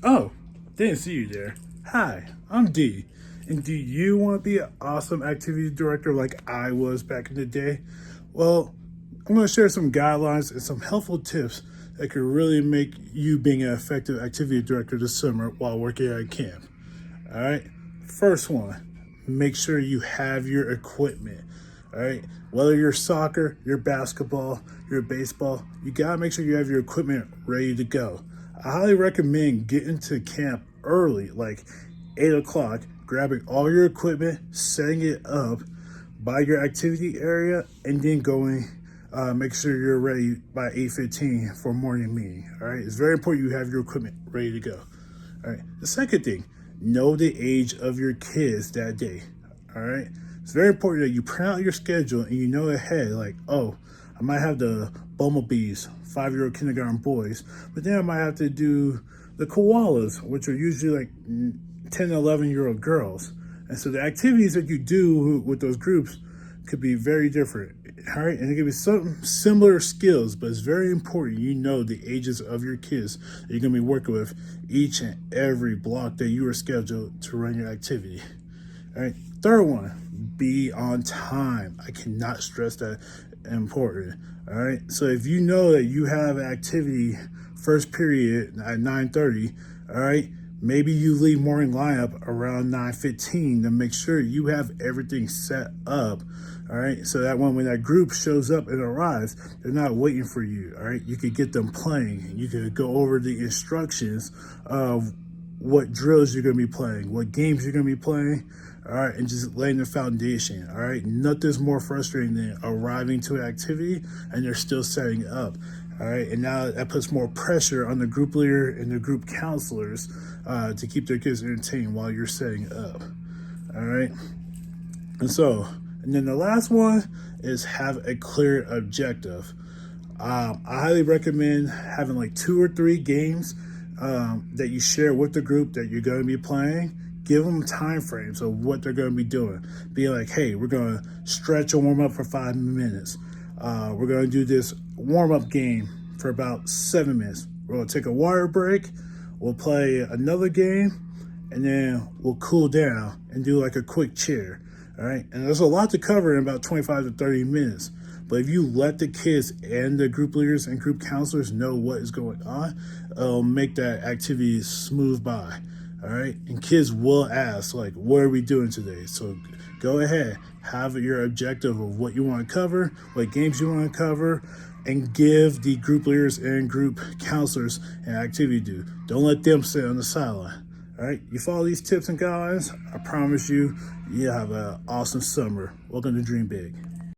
Oh, didn't see you there. Hi, I'm D. And do you want to be an awesome activity director like I was back in the day? Well, I'm going to share some guidelines and some helpful tips that could really make you being an effective activity director this summer while working at camp. All right. First one, make sure you have your equipment. All right. Whether you're soccer, you're basketball, you're baseball, you got to make sure you have your equipment ready to go. I highly recommend getting to camp early, like 8 o'clock, grabbing all your equipment, setting it up by your activity area, and then going make sure you're ready by 8:15 for morning meeting. All right. It's very important you have your equipment ready to go. All right. The second thing, know the age of your kids that day. All right. It's very important that you print out your schedule and you know ahead, like, oh, I might have the bumblebees, 5-year-old kindergarten boys, but then I might have to do the koalas, which are usually like 10, 11-year-old girls. And so the activities that you do with those groups could be very different. All right, and it could be some similar skills, but it's very important you know the ages of your kids that you're gonna be working with each and every block that you are scheduled to run your activity. All right, third one, be on time. I cannot stress that important. All right, so if you know that you have an activity first period at 9:30, all right, maybe you leave morning lineup around 9:15 to make sure you have everything set up. All right, so that when that group shows up and arrives, they're not waiting for you. All right, you could get them playing. You could go over the instructions of what drills you're gonna be playing, what games you're gonna be playing. All right, and just laying the foundation. All right, nothing's more frustrating than arriving to an activity and they're still setting up. All right, and now that puts more pressure on the group leader and the group counselors to keep their kids entertained while you're setting up. All right, and then the last one is have a clear objective. I highly recommend having like 2 or 3 games that you share with the group that you're going to be playing. Give them time frames of what they're going to be doing. Be like, hey, we're going to stretch and warm up for 5 minutes. We're going to do this warm up game for about 7 minutes. We're going to take a water break. We'll play another game, and then we'll cool down and do like a quick cheer. All right. And there's a lot to cover in about 25 to 30 minutes. But if you let the kids and the group leaders and group counselors know what is going on, it'll make that activity smooth by. All right. And kids will ask, like, what are we doing today? So go ahead, have your objective of what you want to cover, what games you want to cover, and give the group leaders and group counselors an activity to do. Don't let them sit on the sideline. All right, you follow these tips and guidelines, I promise you, you'll have an awesome summer. Welcome to Dream Big.